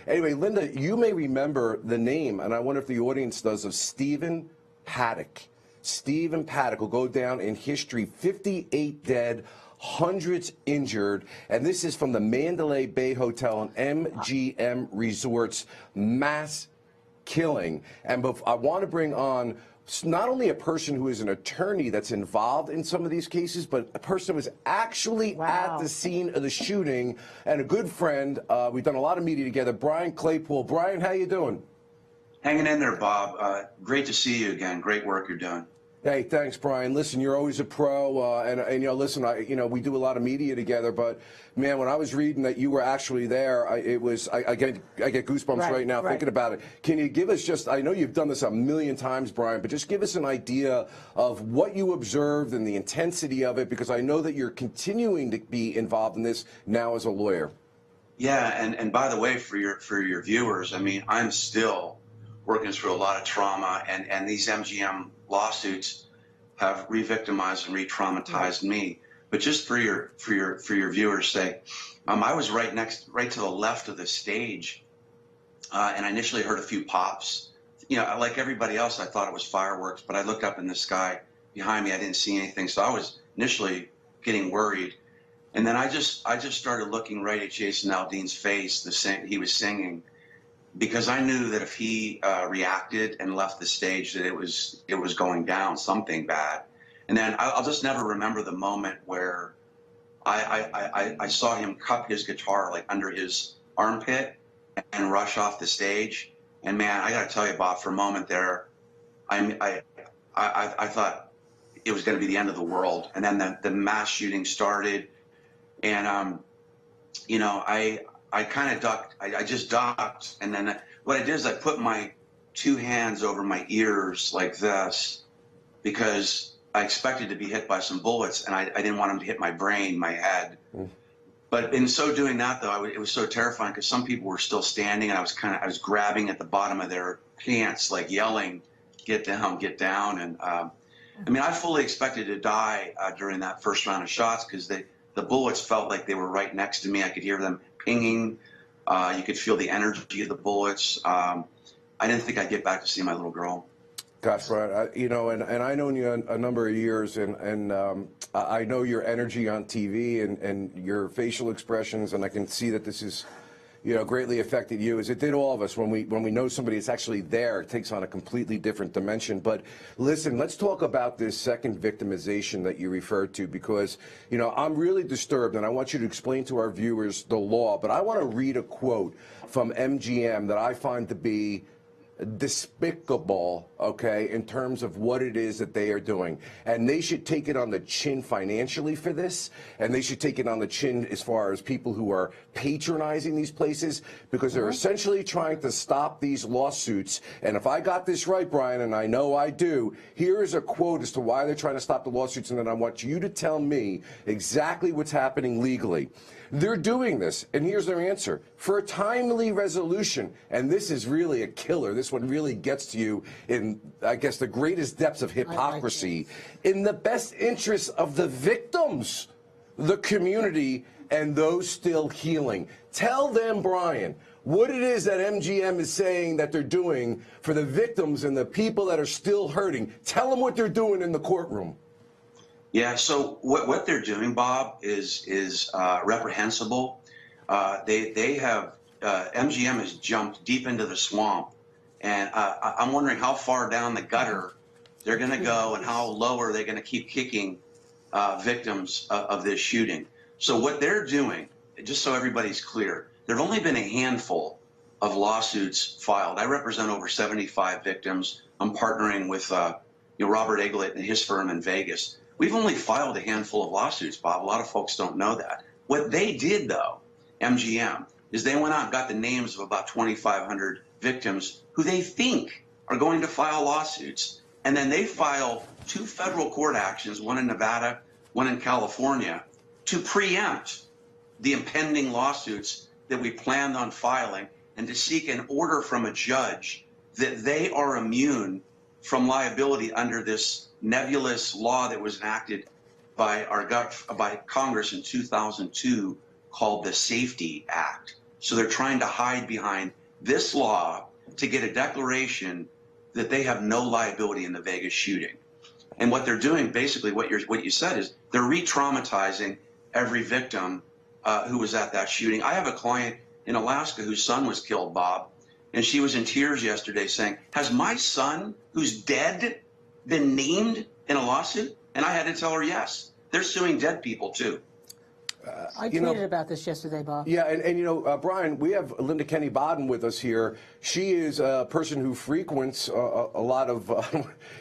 Anyway, Linda, you may remember the name, and I wonder if the audience does, of Stephen Paddock. Stephen Paddock will go down in history, 58 dead, hundreds injured, and this is from the Mandalay Bay Hotel and MGM Resorts mass killing. And I want to bring on not only a person who is an attorney that's involved in some of these cases, but a person who was actually at the scene of the shooting, and a good friend. We've done a lot of media together, Brian Claypool. Brian, how you doing? Hanging in there, Bob. Great to see you again. Great work you're doing. Hey, thanks, Brian. Listen, you're always a pro, and you know, listen, we do a lot of media together, but man, when I was reading that you were actually there, I get goosebumps right now thinking about it. Can you give us just, I know you've done this a million times, Brian, but just give us an idea of what you observed and the intensity of it, because I know that you're continuing to be involved in this now as a lawyer. Yeah, and by the way, for your viewers, I mean, I'm still working through a lot of trauma, and these MGM lawsuits have re-victimized and re-traumatized me. But just for your viewers' sake, I was right to the left of the stage, and I initially heard a few pops. You know, like everybody else, I thought it was fireworks, but I looked up in the sky behind me, I didn't see anything, so I was initially getting worried. And then I just started looking right at Jason Aldean's face, he was singing, because I knew that if he reacted and left the stage, that it was going down, something bad. And then I'll just never remember the moment where I saw him cup his guitar like under his armpit and rush off the stage. And man, I got to tell you, Bob, for a moment there, I thought it was going to be the end of the world. And then the mass shooting started, and you know, I kind of ducked. I just ducked, and then what I did is I put my two hands over my ears like this, because I expected to be hit by some bullets, and I didn't want them to hit my brain, my head. But in so doing that, though, it was so terrifying, because some people were still standing, and I was grabbing at the bottom of their pants, like yelling, "Get down, get down!" And I mean, I fully expected to die during that first round of shots, because the bullets felt like they were right next to me. I could hear them pinging. You could feel the energy of the bullets. I didn't think I'd get back to see my little girl. Gosh, Brian, you know, and I've known you a number of years, and I know your energy on TV and your facial expressions, and I can see that this is, you know, greatly affected you, as it did all of us. When we know somebody is actually there, it takes on a completely different dimension. But listen, let's talk about this second victimization that you referred to, because, you know, I'm really disturbed, and I want you to explain to our viewers the law. But I want to read a quote from MGM that I find to be despicable, okay, in terms of what it is that they are doing. And they should take it on the chin financially for this, and they should take it on the chin as far as people who are patronizing these places, because they're essentially trying to stop these lawsuits. And if I got this right, Brian, and I know I do, here is a quote as to why they're trying to stop the lawsuits, and then I want you to tell me exactly what's happening legally. They're doing this, and here's their answer: for a timely resolution. And this is really a killer. This one really gets to you in, I guess, the greatest depths of hypocrisy. In the best interests of the victims, the community, and those still healing. Tell them, Brian, what it is that MGM is saying that they're doing for the victims and the people that are still hurting. Tell them what they're doing in the courtroom. Yeah, so what they're doing, Bob, is reprehensible. They have MGM has jumped deep into the swamp, and I'm wondering how far down the gutter they're going to go, and how low are they going to keep kicking victims of this shooting. So what they're doing, just so everybody's clear, there have only been a handful of lawsuits filed. I represent over 75 victims. I'm partnering with Robert Eaglet and his firm in Vegas. We've only filed a handful of lawsuits, Bob. A lot of folks don't know that. What they did, though, MGM, is they went out and got the names of about 2,500 victims who they think are going to file lawsuits. And then they file 2 federal court actions, one in Nevada, one in California, to preempt the impending lawsuits that we planned on filing, and to seek an order from a judge that they are immune from liability under this nebulous law that was enacted by Congress in 2002 called the Safety Act. So they're trying to hide behind this law to get a declaration that they have no liability in the Vegas shooting. And what they're doing, basically, what you said is they're re-traumatizing every victim who was at that shooting. I have a client in Alaska whose son was killed, Bob, and she was in tears yesterday saying, "Has my son, who's dead, been named in a lawsuit?" And I had to tell her, yes. They're suing dead people, too. I tweeted about this yesterday, Bob. Yeah, and you know, Brian, we have Linda Kenny Bodden with us here. She is a person who frequents a lot of,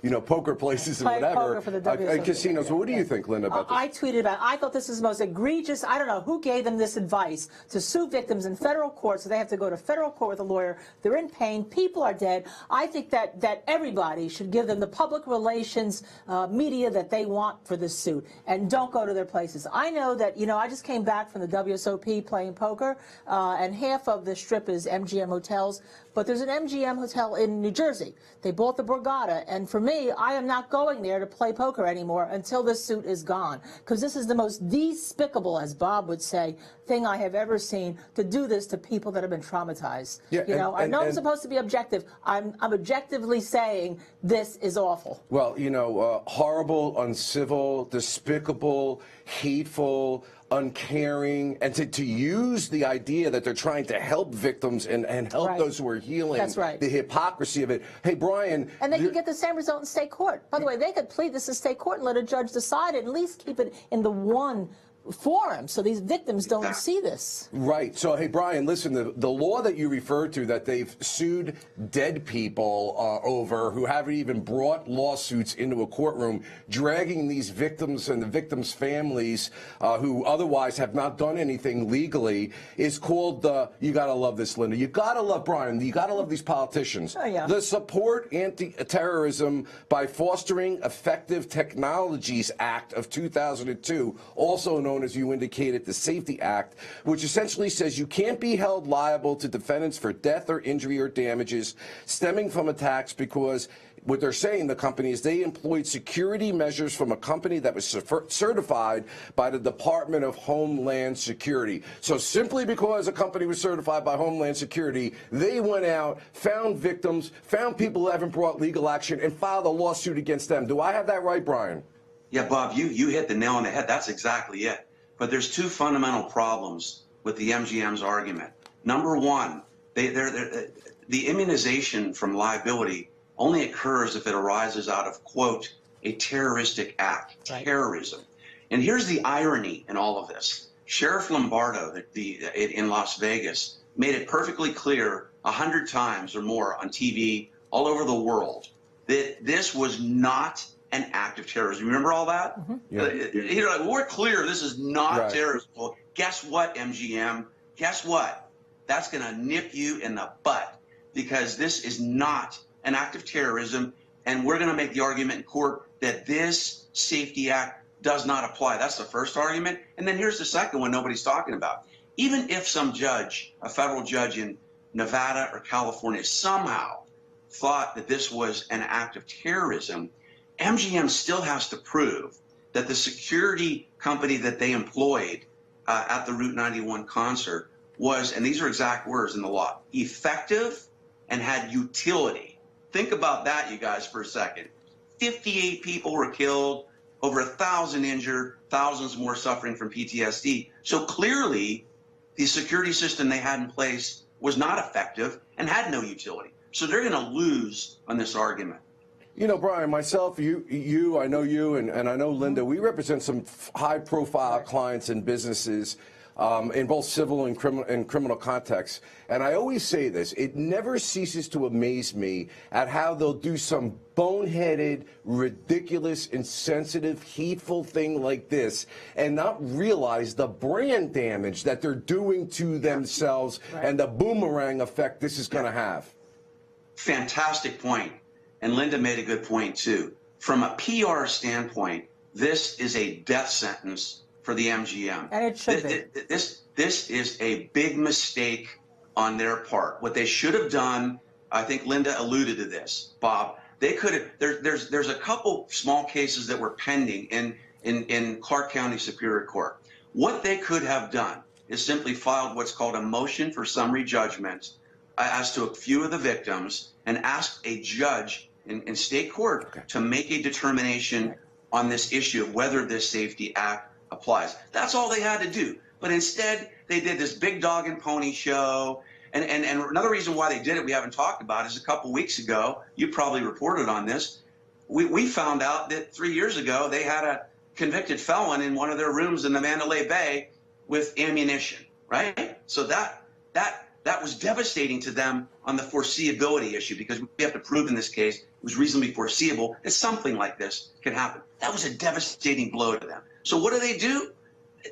you know, poker places and whatever. Poker for the WSOP. Casinos. So what do you think, Linda, about this? I tweeted about it. I thought this is the most egregious. I don't know who gave them this advice to sue victims in federal court, so they have to go to federal court with a lawyer. They're in pain. People are dead. I think that everybody should give them the public relations media that they want for this suit, and don't go to their places. I know that, you know, I just came back from the WSOP playing poker, and half of the strip is MGM hotels. But there's an MGM hotel in New Jersey. They bought the Borgata, and for me, I am not going there to play poker anymore until this suit is gone, because this is the most despicable, as Bob would say, thing I have ever seen, to do this to people that have been traumatized. Yeah, you know, I know I'm supposed to be objective. I'm objectively saying this is awful. Well, you know, horrible, uncivil, despicable, hateful, uncaring, and to use the idea that they're trying to help victims and help those who are healing. That's right. The hypocrisy of it. Hey, Brian. And they could get the same result in state court. By the way, they could plead this in state court and let a judge decide it, at least keep it in the one forum so these victims don't see this. Right. So, hey, Brian, listen, the law that you referred to that they've sued dead people over, who haven't even brought lawsuits into a courtroom, dragging these victims and the victims' families who otherwise have not done anything legally, is called the, you got to love this, Linda, you got to love, Brian, you got to love these politicians. Oh, yeah. The Support Anti-Terrorism by Fostering Effective Technologies Act of 2002, also known as you indicated, the Safety Act, which essentially says you can't be held liable to defendants for death or injury or damages stemming from attacks because what they're saying, the company, is they employed security measures from a company that was certified by the Department of Homeland Security. So simply because a company was certified by Homeland Security, they went out, found victims, found people who haven't brought legal action, and filed a lawsuit against them. Do I have that right, Brian? Yeah, Bob, you hit the nail on the head. That's exactly it. But there's two fundamental problems with the MGM's argument. Number one, the immunization from liability only occurs if it arises out of, quote, a terroristic act, terrorism. And here's the irony in all of this. Sheriff Lombardo in Las Vegas made it perfectly clear 100 times or more on TV all over the world that this was not an act of terrorism. Remember all that? Mm-hmm. Yeah. You're like, we're clear, this is not terrorism. Well, guess what, MGM? Guess what? That's going to nip you in the butt, because this is not an act of terrorism, and we're going to make the argument in court that this Safety Act does not apply. That's the first argument. And then here's the second one nobody's talking about. Even if some judge, a federal judge in Nevada or California, somehow thought that this was an act of terrorism, MGM still has to prove that the security company that they employed at the Route 91 concert was, and these are exact words in the law, effective and had utility. Think about that, you guys, for a second. 58 people were killed, over 1,000 injured, thousands more suffering from PTSD. So clearly, the security system they had in place was not effective and had no utility. So they're going to lose on this argument. You know, Brian, myself, you, I know you, and I know Linda, we represent some high-profile clients and businesses in both civil and criminal contexts. And I always say this, it never ceases to amaze me at how they'll do some boneheaded, ridiculous, insensitive, hateful thing like this and not realize the brand damage that they're doing to themselves and the boomerang effect this is going to have. Fantastic point. And Linda made a good point, too. From a PR standpoint, this is a death sentence for the MGM. And it should be. This is a big mistake on their part. What they should have done, I think Linda alluded to this, Bob, they could have, there's a couple small cases that were pending in Clark County Superior Court. What they could have done is simply filed what's called a motion for summary judgment as to a few of the victims and asked a judge in state court to make a determination on this issue of whether this Safety Act applies. That's all they had to do. But instead, they did this big dog and pony show. And another reason why they did it we haven't talked about is a couple weeks ago, you probably reported on this, we found out that 3 years ago they had a convicted felon in one of their rooms in the Mandalay Bay with ammunition, right? So that was devastating to them on the foreseeability issue, because we have to prove in this case it was reasonably foreseeable that something like this could happen. That was a devastating blow to them. So what do?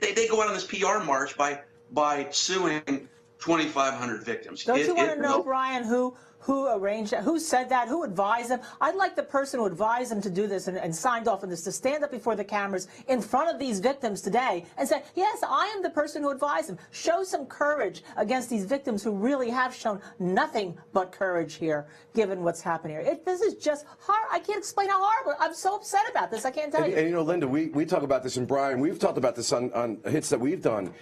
They go out on this PR march by suing 2,500 victims. Don't you want to know, Brian, who arranged that, who said that, who advised them? I'd like the person who advised them to do this and signed off on this to stand up before the cameras in front of these victims today and say, yes, I am the person who advised them. Show some courage against these victims who really have shown nothing but courage here, given what's happened here. This is just hard. I can't explain how horrible. I'm so upset about this. I can't tell you. And you know, Linda, we talk about this, and Brian, we've talked about this on hits that we've done.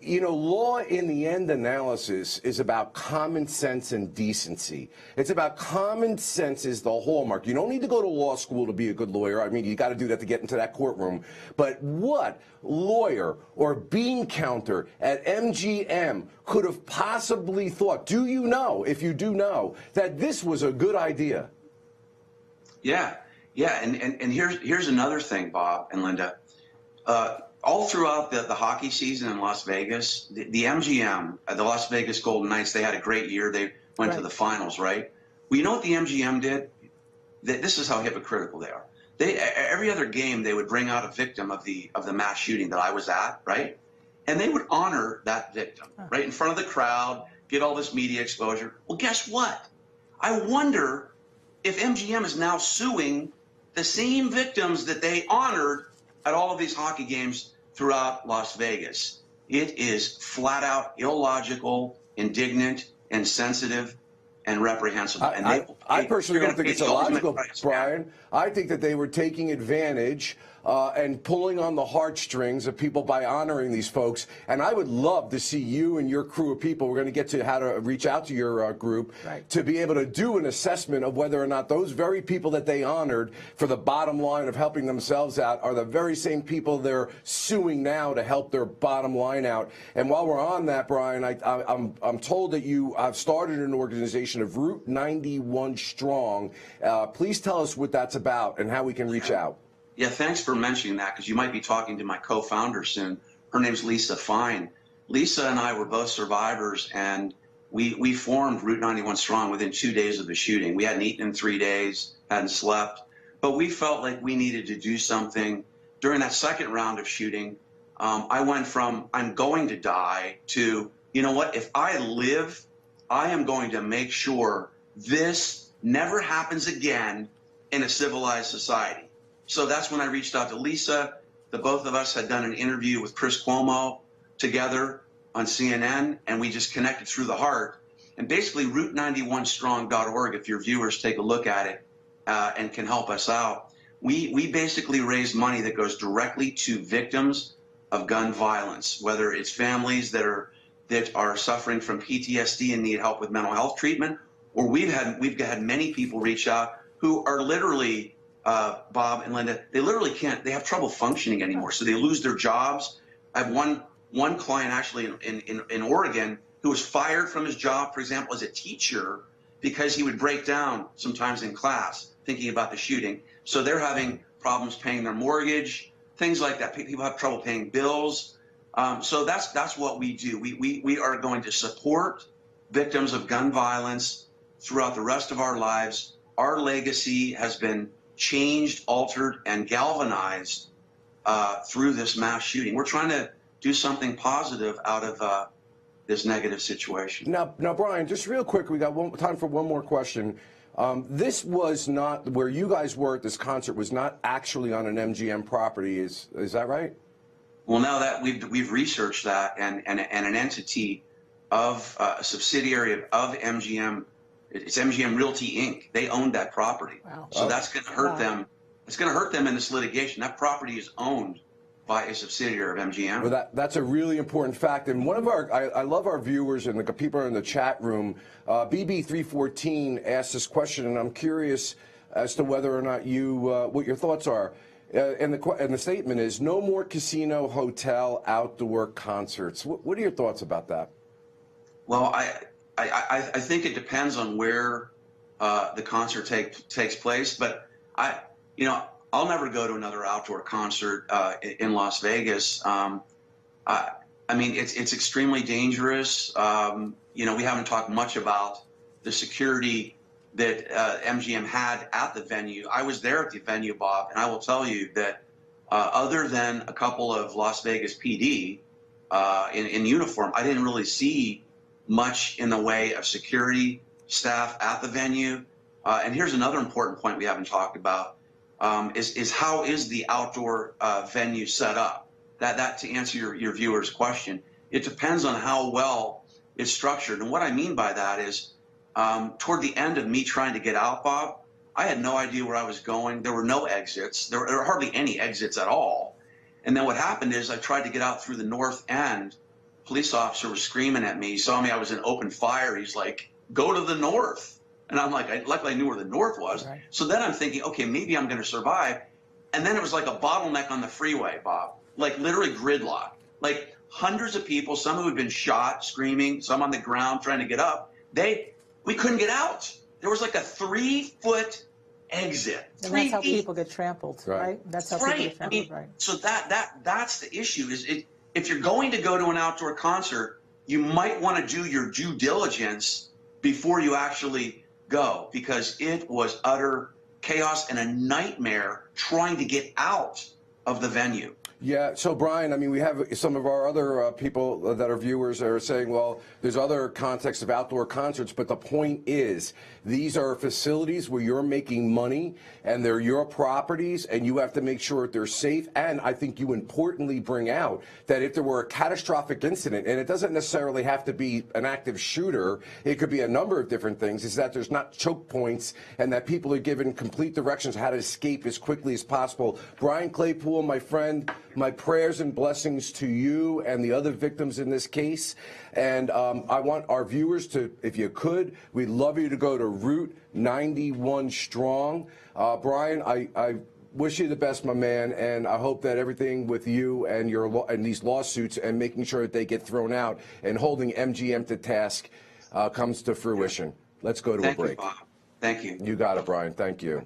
You know, law in the end analysis is about common sense and decency. It's about common sense is the hallmark. You don't need to go to law school to be a good lawyer. I mean, you got to do that to get into that courtroom. But what lawyer or bean counter at MGM could have possibly thought, do you know, if you do know, that this was a good idea? Yeah, and here's another thing, Bob and Linda. All throughout the hockey season in Las Vegas, the MGM, the Las Vegas Golden Knights, they had a great year. They went to the finals, right? Well, you know what the MGM did? This is how hypocritical they are. Every other game, they would bring out a victim of the mass shooting that I was at, right? And they would honor that victim, right, in front of the crowd, get all this media exposure. Well, guess what? I wonder if MGM is now suing the same victims that they honored at all of these hockey games throughout Las Vegas. It is flat out illogical, indignant, insensitive, and reprehensible. I personally don't think it's illogical, Brian. I think that they were taking advantage and pulling on the heartstrings of people by honoring these folks. And I would love to see you and your crew of people, we're going to get to how to reach out to your group, to be able to do an assessment of whether or not those very people that they honored for the bottom line of helping themselves out are the very same people they're suing now to help their bottom line out. And while we're on that, Brian, I'm told that you have started an organization of Route 91 Strong. Please tell us what that's about and how we can reach out. Yeah, thanks for mentioning that, because you might be talking to my co-founder soon. Her name's Lisa Fine. Lisa and I were both survivors, and we formed Route 91 Strong within 2 days of the shooting. We hadn't eaten in 3 days, hadn't slept, but we felt like we needed to do something. During that second round of shooting, I went from I'm going to die to, you know what, if I live, I am going to make sure this never happens again in a civilized society. So that's when I reached out to Lisa. The both of us had done an interview with Chris Cuomo together on CNN, and we just connected through the heart. And basically, Route91Strong.org, if your viewers take a look at it and can help us out, we basically raise money that goes directly to victims of gun violence, whether it's families that are suffering from PTSD and need help with mental health treatment, or we've had many people reach out who are literally Bob and Linda, they literally can't, they have trouble functioning anymore. So they lose their jobs. I have one client actually in Oregon who was fired from his job, for example, as a teacher, because he would break down sometimes in class thinking about the shooting. So they're having problems paying their mortgage, things like that. People have trouble paying bills. So that's what we do. We are going to support victims of gun violence throughout the rest of our lives. Our legacy has been changed, altered, and galvanized through this mass shooting. We're trying to do something positive out of this negative situation. Now, Brian, just real quick, we got time for one more question. This was not where you guys were at this concert. Was not actually on an MGM property. Is that right? Well, now that we've researched that, and an entity of a subsidiary of MGM. It's MGM Realty Inc. They owned that property. Wow. So that's going to hurt them. It's going to hurt them in this litigation. That property is owned by a subsidiary of MGM. Well, that's a really important fact. And one of our, I love our viewers and the people in the chat room. BB314 asked this question, and I'm curious as to whether or not you, what your thoughts are. And the statement is, no more casino, hotel, outdoor concerts. What are your thoughts about that? Well, I think it depends on where the concert takes place, but I'll never go to another outdoor concert in Las Vegas. I mean, it's extremely dangerous. We haven't talked much about the security that MGM had at the venue. I was there at the venue, Bob, and I will tell you that other than a couple of Las Vegas PD in uniform, I didn't really see much in the way of security staff at the venue. And here's another important point we haven't talked about. Is how is the outdoor venue set up? That to answer your viewer's question, it depends on how well it's structured. And what I mean by that is, toward the end of me trying to get out, Bob, I had no idea where I was going. There were no exits. There were hardly any exits at all. And then what happened is I tried to get out through the north end. Police officer was screaming at me. He saw me. I was in open fire. He's like, "Go to the north." And I'm like, luckily I knew where the north was. Right. So then I'm thinking, okay, maybe I'm going to survive. And then it was like a bottleneck on the freeway, Bob, like literally gridlock, like hundreds of people, some who had been shot, screaming, some on the ground trying to get up. We couldn't get out. There was like a 3-foot exit. And that's how people get trampled, right? That's how people get trampled, right? So that's the issue. If you're going to go to an outdoor concert, you might want to do your due diligence before you actually go, because it was utter chaos and a nightmare trying to get out of the venue. Yeah, so Brian, I mean, we have some of our other people that are viewers that are saying, well, there's other contexts of outdoor concerts, but the point is, these are facilities where you're making money, and they're your properties, and you have to make sure that they're safe. And I think you importantly bring out that if there were a catastrophic incident, and it doesn't necessarily have to be an active shooter, it could be a number of different things, is that there's not choke points, and that people are given complete directions how to escape as quickly as possible. Brian Claypool, my friend, my prayers and blessings to you and the other victims in this case. And I want our viewers to, if you could, we'd love you to go to Route 91 Strong. Brian, I wish you the best, my man, and I hope that everything with you and and these lawsuits and making sure that they get thrown out and holding MGM to task comes to fruition. Let's go to a break. Thank you, Bob. Thank you. You got it, Brian. Thank you.